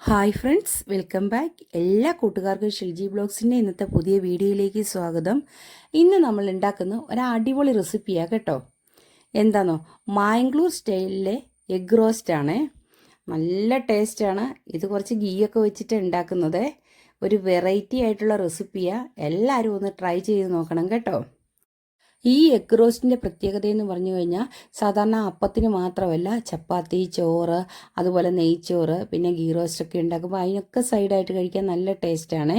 Hi friends, welcome back. എല്ലാ കൂട്ടുകാർക്കും ഷിൽജി ബ്ലോഗ്സിൻ്റെ ഇന്നത്തെ പുതിയ വീഡിയോയിലേക്ക് സ്വാഗതം. ഇന്ന് നമ്മൾ ഉണ്ടാക്കുന്ന ഒരു അടിപൊളി റെസിപ്പിയാണ് കേട്ടോ. എന്താണോ, മാംഗ്ലൂർ സ്റ്റൈലിലെ എഗ് റോസ്റ്റ് ആണ്. നല്ല ടേസ്റ്റാണ്. ഇത് കുറച്ച് ഗീയൊക്കെ വെച്ചിട്ട് ഉണ്ടാക്കുന്നത്. ഒരു വെറൈറ്റി ആയിട്ടുള്ള റെസിപ്പിയാണ്. എല്ലാവരും ഒന്ന് ട്രൈ ചെയ്ത് നോക്കണം കേട്ടോ. ഈ എഗ് റോസ്റ്റിൻ്റെ പ്രത്യേകത എന്ന് പറഞ്ഞു കഴിഞ്ഞാൽ സാധാരണ അപ്പത്തിന് മാത്രമല്ല, ചപ്പാത്തി, ചോറ്, അതുപോലെ നെയ്ച്ചോറ്, പിന്നെ ഗീ റോസ്റ്റൊക്കെ ഉണ്ടാക്കുമ്പോൾ അതിനൊക്കെ സൈഡായിട്ട് കഴിക്കാൻ നല്ല ടേസ്റ്റാണ്.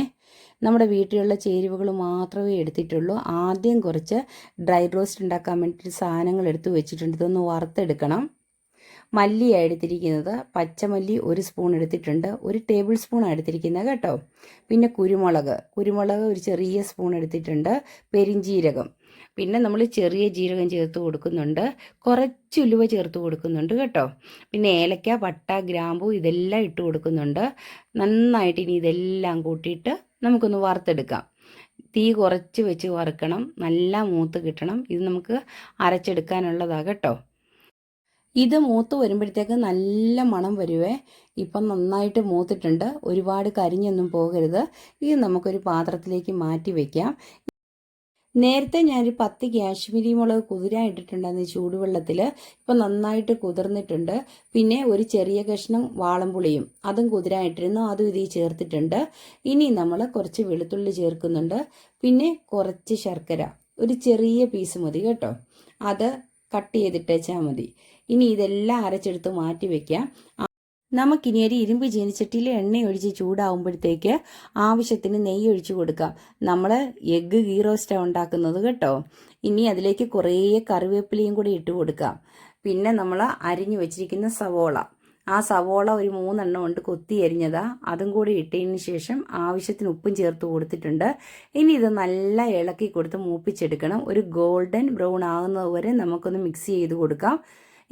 നമ്മുടെ വീട്ടിലുള്ള ചേരുവകൾ മാത്രമേ എടുത്തിട്ടുള്ളൂ. ആദ്യം കുറച്ച് ഡ്രൈ റോസ്റ്റ് ഉണ്ടാക്കാൻ വേണ്ടിയിട്ട് സാധനങ്ങൾ എടുത്ത് വെച്ചിട്ടുണ്ട്. ഇതൊന്ന് വറുത്തെടുക്കണം. മല്ലിയാണ് എടുത്തിരിക്കുന്നത്. പച്ചമല്ലി 1 സ്പൂൺ എടുത്തിട്ടുണ്ട്. 1 ടേബിൾ സ്പൂണാണ് എടുത്തിരിക്കുന്നത് കേട്ടോ. പിന്നെ കുരുമുളക് ഒരു ചെറിയ സ്പൂൺ എടുത്തിട്ടുണ്ട്. പെരിഞ്ജീരകം, പിന്നെ നമ്മൾ ചെറിയ ജീരകം ചേർത്ത് കൊടുക്കുന്നുണ്ട്. കുറച്ച് ഉലുവ ചേർത്ത് കൊടുക്കുന്നുണ്ട് കേട്ടോ. പിന്നെ ഏലക്ക, പട്ട, ഗ്രാമ്പൂ ഇതെല്ലാം ഇട്ട് കൊടുക്കുന്നുണ്ട്. നന്നായിട്ട് ഇനി ഇതെല്ലാം കൂട്ടിയിട്ട് നമുക്കൊന്ന് വറുത്തെടുക്കാം. തീ കുറച്ച് വെച്ച് വറുക്കണം. നല്ല മൂത്ത് കിട്ടണം. ഇത് നമുക്ക് അരച്ചെടുക്കാനുള്ളതാണ് കേട്ടോ. ഇത് മൂത്ത് വരുമ്പോഴത്തേക്ക് നല്ല മണം വരുവേ. ഇപ്പം നന്നായിട്ട് മൂത്തിട്ടുണ്ട്. ഒരുപാട് കരിഞ്ഞൊന്നും പോകരുത്. ഇത് നമുക്കൊരു പാത്രത്തിലേക്ക് മാറ്റി വയ്ക്കാം. നേരത്തെ ഞാനൊരു 10 കാശ്മീരി മുളക് കുതിരാൻ ഇട്ടിട്ടുണ്ടായിരുന്നു ചൂടുവെള്ളത്തിൽ. ഇപ്പം നന്നായിട്ട് കുതിർന്നിട്ടുണ്ട്. പിന്നെ ഒരു ചെറിയ കഷ്ണം വാളംപുളിയും അതും കുതിരാൻ ഇട്ടിരുന്നു. അതും ഇതിൽ ചേർത്തിട്ടുണ്ട്. ഇനി നമ്മൾ കുറച്ച് വെളുത്തുള്ളി ചേർക്കുന്നുണ്ട്. പിന്നെ കുറച്ച് ശർക്കര, ഒരു ചെറിയ പീസ് മതി കേട്ടോ. അത് കട്ട് ചെയ്തിട്ടേച്ചാൽ മതി. ഇനി ഇതെല്ലാം അരച്ചെടുത്ത് മാറ്റി വയ്ക്കാം. നമുക്കിനി ഒരു ഇരുമ്പ് ചീനിച്ചട്ടിയിൽ എണ്ണ ഒഴിച്ച് ചൂടാവുമ്പോഴത്തേക്ക് ആവശ്യത്തിന് നെയ്യ് ഒഴിച്ച് കൊടുക്കാം. നമ്മൾ എഗ്ഗ് ഗീ റോസ്റ്റാണ് ഉണ്ടാക്കുന്നത് കേട്ടോ. ഇനി അതിലേക്ക് കുറേ കറിവേപ്പിലയും കൂടി ഇട്ട് കൊടുക്കാം. പിന്നെ നമ്മൾ അരിഞ്ഞു വെച്ചിരിക്കുന്ന സവോള, ആ സവോള ഒരു 3 എണ്ണം കൊണ്ട് കൊത്തി അരിഞ്ഞതാ. അതും കൂടി ഇട്ടതിന് ശേഷം ആവശ്യത്തിന് ഉപ്പും ചേർത്ത് കൊടുത്തിട്ടുണ്ട്. ഇനി ഇത് നല്ല ഇളക്കി കൊടുത്ത് മൂപ്പിച്ചെടുക്കണം. ഒരു ഗോൾഡൻ ബ്രൗൺ ആകുന്നത് വരെ നമുക്കൊന്ന് മിക്സ് ചെയ്ത് കൊടുക്കാം.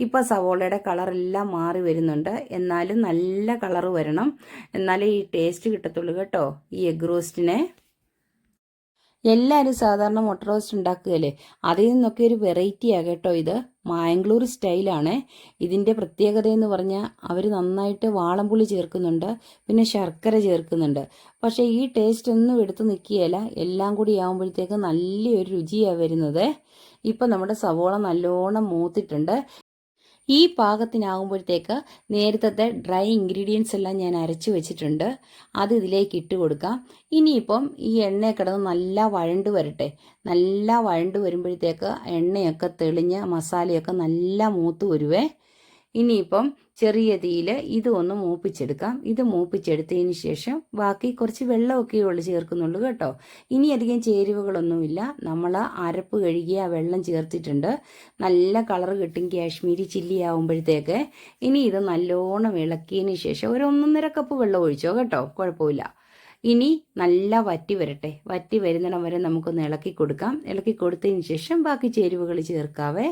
ഇപ്പോൾ സവോളയുടെ കളറെല്ലാം മാറി വരുന്നുണ്ട്. എന്നാലും നല്ല കളറ് വരണം. എന്നാലേ ഈ ടേസ്റ്റ് കിട്ടത്തുള്ളൂ കേട്ടോ ഈ എഗ് റോസ്റ്റിനെ. എല്ലാവരും സാധാരണ മുട്ട റോസ്റ്റ് ഉണ്ടാക്കുകയല്ലേ, അതിൽ നിന്നൊക്കെ ഒരു വെറൈറ്റിയാണ് കേട്ടോ ഇത്. മാംഗ്ലൂർ സ്റ്റൈലാണ്. ഇതിൻ്റെ പ്രത്യേകത എന്ന് പറഞ്ഞാൽ അവർ നന്നായിട്ട് വാളംപുളി ചേർക്കുന്നുണ്ട്, പിന്നെ ശർക്കര ചേർക്കുന്നുണ്ട്. പക്ഷേ ഈ ടേസ്റ്റ് ഒന്നും എടുത്ത് നിൽക്കുകയില്ല. എല്ലാം കൂടി ആകുമ്പോഴത്തേക്ക് നല്ലൊരു രുചിയാണ് വരുന്നത്. ഇപ്പം നമ്മുടെ സവോള നല്ലോണം മൂത്തിട്ടുണ്ട്. ഈ പാകത്തിനാകുമ്പോഴത്തേക്ക് നേരത്തെ ഡ്രൈ ഇൻഗ്രീഡിയൻസ് എല്ലാം ഞാൻ അരച്ച് വെച്ചിട്ടുണ്ട്. അത് ഇതിലേക്ക് ഇട്ട് കൊടുക്കാം. ഇനിയിപ്പം ഈ എണ്ണ കിടന്ന് നല്ല വഴണ്ട് വരട്ടെ. നല്ല വഴണ്ട് വരുമ്പോഴത്തേക്ക് എണ്ണയൊക്കെ തെളിഞ്ഞ് മസാലയൊക്കെ നല്ല മൂത്ത് വരുവേ. ഇനിയിപ്പം ചെറിയ തീയിൽ ഇത് ഒന്ന് മൂപ്പിച്ചെടുക്കാം. ഇത് മൂപ്പിച്ചെടുത്തതിന് ശേഷം ബാക്കി കുറച്ച് വെള്ളമൊക്കെ ഉള്ളു ചേർക്കുന്നുള്ളൂ കേട്ടോ. ഇനി അധികം ചേരുവകളൊന്നുമില്ല. നമ്മൾ അരപ്പ് കഴുകിയ ആ വെള്ളം ചേർത്തിട്ടുണ്ട്. നല്ല കളർ കിട്ടും കാശ്മീരി ചില്ലി ആകുമ്പോഴത്തേക്ക്. ഇനി ഇത് നല്ലോണം ഇളക്കിയതിന് ശേഷം ഒരു 1.5 കപ്പ് വെള്ളം ഒഴിച്ചോ കേട്ടോ, കുഴപ്പമില്ല. ഇനി നല്ല വറ്റി വരട്ടെ. വറ്റി വരുന്നിടം വരെ നമുക്കൊന്ന് ഇളക്കി കൊടുക്കാം. ഇളക്കി കൊടുത്തതിന് ശേഷം ബാക്കി ചേരുവകൾ ചേർക്കാവേ.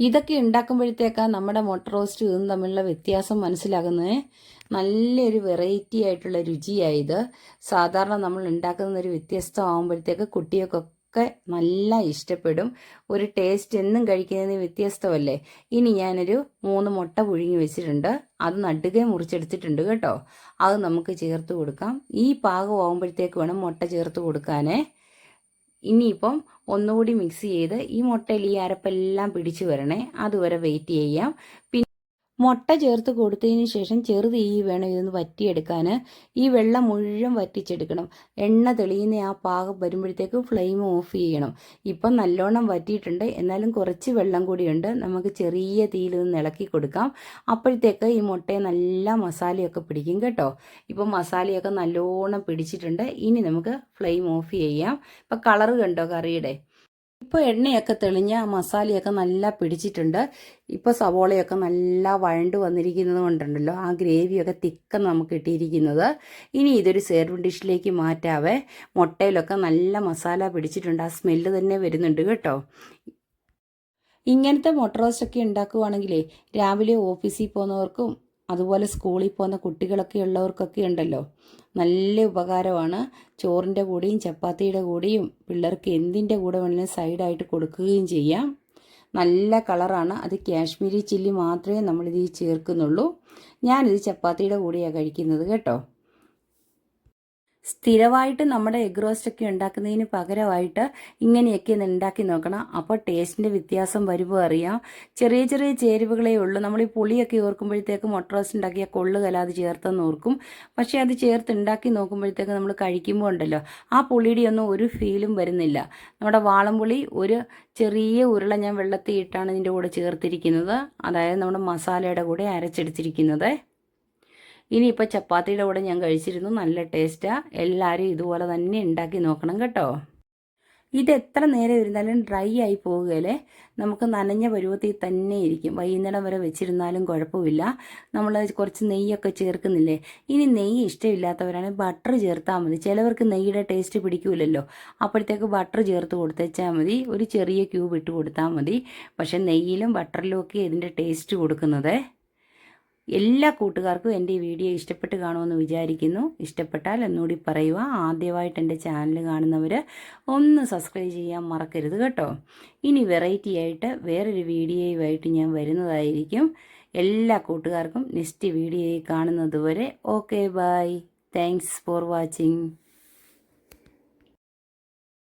ഇതൊക്കെ ഉണ്ടാക്കുമ്പോഴത്തേക്കാണ് നമ്മുടെ മുട്ട റോസ്റ്റ് ഇതും തമ്മിലുള്ള വ്യത്യാസം മനസ്സിലാകുന്നത്. നല്ലൊരു വെറൈറ്റി ആയിട്ടുള്ള രുചിയായത്. സാധാരണ നമ്മൾ ഉണ്ടാക്കുന്നൊരു വ്യത്യസ്തമാകുമ്പോഴത്തേക്ക് കുട്ടികൾക്കൊക്കെ നല്ല ഇഷ്ടപ്പെടും. ഒരു ടേസ്റ്റ് എന്നും കഴിക്കുന്നതിന് വ്യത്യസ്തമല്ലേ. ഇനി ഞാനൊരു 3 മുട്ട പുഴുങ്ങി വെച്ചിട്ടുണ്ട്. അത് നടുകെ മുറിച്ചെടുത്തിട്ടുണ്ട് കേട്ടോ. അത് നമുക്ക് ചേർത്ത് കൊടുക്കാം. ഈ പാകമാകുമ്പോഴത്തേക്ക് വേണം മുട്ട ചേർത്ത് കൊടുക്കാനേ. ഇനിയിപ്പം ഒന്നുകൂടി മിക്സ് ചെയ്ത് ഈ മുട്ടയിൽ ഈ അരപ്പെല്ലാം പിടിച്ചു വരണേ. അതുവരെ വെയിറ്റ് ചെയ്യാം. പിന്നെ മുട്ട ചേർത്ത് കൊടുത്തതിന് ശേഷം ചെറു തീ വേണം ഇതൊന്ന് വറ്റിയെടുക്കാൻ. ഈ വെള്ളം മുഴുവൻ വറ്റിച്ചെടുക്കണം. എണ്ണ തെളിയുന്ന ആ പാകം വരുമ്പോഴത്തേക്ക് ഫ്ലെയിം ഓഫ് ചെയ്യണം. ഇപ്പം നല്ലോണം വറ്റിയിട്ടുണ്ട്. എന്നാലും കുറച്ച് വെള്ളം കൂടിയുണ്ട്. നമുക്ക് ചെറിയ തീയിൽ നിന്ന് ഇളക്കി കൊടുക്കാം. അപ്പോഴത്തേക്ക് ഈ മുട്ടയെ നല്ല മസാലയൊക്കെ പിടിക്കും കേട്ടോ. ഇപ്പം മസാലയൊക്കെ നല്ലോണം പിടിച്ചിട്ടുണ്ട്. ഇനി നമുക്ക് ഫ്ലെയിം ഓഫ് ചെയ്യാം. ഇപ്പം കളറ് കണ്ടോ കറിയുടെ. ഇപ്പോൾ എണ്ണയൊക്കെ തെളിഞ്ഞ് മസാലയൊക്കെ നല്ല പിടിച്ചിട്ടുണ്ട്. ഇപ്പോൾ സവോളയൊക്കെ നല്ല വഴണ്ട് വന്നിരിക്കുന്നത് കൊണ്ടുണ്ടല്ലോ ആ ഗ്രേവിയൊക്കെ തിക്കം നമുക്ക് കിട്ടിയിരിക്കുന്നത്. ഇനി ഇതൊരു സെർവിങ് ഡിഷിലേക്ക് മാറ്റാവേ. മുട്ടയിലൊക്കെ നല്ല മസാല പിടിച്ചിട്ടുണ്ട്. ആ സ്മെല്ല് തന്നെ വരുന്നുണ്ട് കേട്ടോ. ഇങ്ങനത്തെ മുട്ട റോസ്റ്റൊക്കെ ഉണ്ടാക്കുവാണെങ്കിലേ രാവിലെ ഓഫീസിൽ പോകുന്നവർക്കും അതുപോലെ സ്കൂളിൽ പോകുന്ന കുട്ടികളൊക്കെ ഉള്ളവർക്കൊക്കെ ഉണ്ടല്ലോ, നല്ല ഉപകാരമാണ്. ചോറിൻ്റെ കൂടെയും ചപ്പാത്തിയുടെ കൂടെയും പിള്ളേർക്ക് എന്തിൻ്റെ കൂടെ വേണമെങ്കിലും സൈഡായിട്ട് കൊടുക്കുകയും ചെയ്യാം. നല്ല കളറാണ്. അത് കാശ്മീരി ചില്ലി മാത്രമേ നമ്മളിതിൽ ചേർക്കുന്നുള്ളൂ. ഞാനിത് ചപ്പാത്തിയുടെ കൂടെയാണ് കഴിക്കുന്നത് കേട്ടോ. സ്ഥിരമായിട്ട് നമ്മുടെ എഗ് റോസ്റ്റൊക്കെ ഉണ്ടാക്കുന്നതിന് പകരമായിട്ട് ഇങ്ങനെയൊക്കെ ഒന്ന് ഉണ്ടാക്കി നോക്കണം. അപ്പോൾ ടേസ്റ്റിൻ്റെ വ്യത്യാസം വരുമ്പോൾ അറിയാം. ചെറിയ ചെറിയ ചേരുവകളേ ഉള്ളൂ. നമ്മൾ ഈ പുളിയൊക്കെ ഓർക്കുമ്പോഴത്തേക്ക് മുട്ട റോസ്റ്റ് ഉണ്ടാക്കിയാൽ കൊള്ളുകല അത് ചേർത്തെന്ന് ഓർക്കും. പക്ഷേ അത് ചേർത്ത് ഉണ്ടാക്കി നോക്കുമ്പോഴത്തേക്ക് നമ്മൾ കഴിക്കുമ്പോൾ ഉണ്ടല്ലോ ആ പുളിയുടെ ഒന്നും ഒരു ഫീലും വരുന്നില്ല. നമ്മുടെ വാളംപുളി ഒരു ചെറിയ ഉരുള ഞാൻ വെള്ളത്തിൽ ഇട്ടാണ് ഇതിൻ്റെ കൂടെ ചേർത്തിരിക്കുന്നത്. അതായത് നമ്മുടെ മസാലയുടെ കൂടെ അരച്ചെടുത്തിരിക്കുന്നത്. ഇനിയിപ്പോൾ ചപ്പാത്തിയുടെ കൂടെ ഞാൻ കഴിച്ചിരുന്നു. നല്ല ടേസ്റ്റാണ്. എല്ലാവരും ഇതുപോലെ തന്നെ ഉണ്ടാക്കി നോക്കണം കേട്ടോ. ഇത് എത്ര നേരം ഇരുന്നാലും ഡ്രൈ ആയി പോകുകയല്ലേ. നമുക്ക് നനഞ്ഞ പരുവത്തിൽ തന്നെ ഇരിക്കും. വൈകുന്നേരം വരെ വെച്ചിരുന്നാലും കുഴപ്പമില്ല. നമ്മൾ കുറച്ച് നെയ്യൊക്കെ ചേർക്കുന്നില്ലേ. ഇനി നെയ്യ് ഇഷ്ടമില്ലാത്തവരാണെങ്കിൽ ബട്ടർ ചേർത്താൽ മതി. ചിലവർക്ക് നെയ്യുടെ ടേസ്റ്റ് പിടിക്കൂലല്ലോ. അപ്പോഴത്തേക്ക് ബട്ടർ ചേർത്ത് കൊടുത്തേച്ചാൽ മതി. ഒരു ചെറിയ ക്യൂബ് ഇട്ട് കൊടുത്താൽ മതി. പക്ഷേ നെയ്യിലും ബട്ടറിലും ഒക്കെ ഇതിൻ്റെ ടേസ്റ്റ് കൊടുക്കുന്നത്. എല്ലാ കൂട്ടുകാർക്കും എൻ്റെ ഈ വീഡിയോ ഇഷ്ടപ്പെട്ട് കാണുമെന്ന് വിചാരിക്കുന്നു. ഇഷ്ടപ്പെട്ടാൽ ഒന്നുകൂടി പറയുക. ആദ്യമായിട്ട് എൻ്റെ ചാനൽ കാണുന്നവർ ഒന്ന് സബ്സ്ക്രൈബ് ചെയ്യാൻ മറക്കരുത് കേട്ടോ. ഇനി വെറൈറ്റി ആയിട്ട് വേറൊരു വീഡിയോയുമായിട്ട് ഞാൻ വരുന്നതായിരിക്കും. എല്ലാ കൂട്ടുകാർക്കും നെക്സ്റ്റ് വീഡിയോയിൽ കാണുന്നത് വരെ okay bye. Thanks for watching.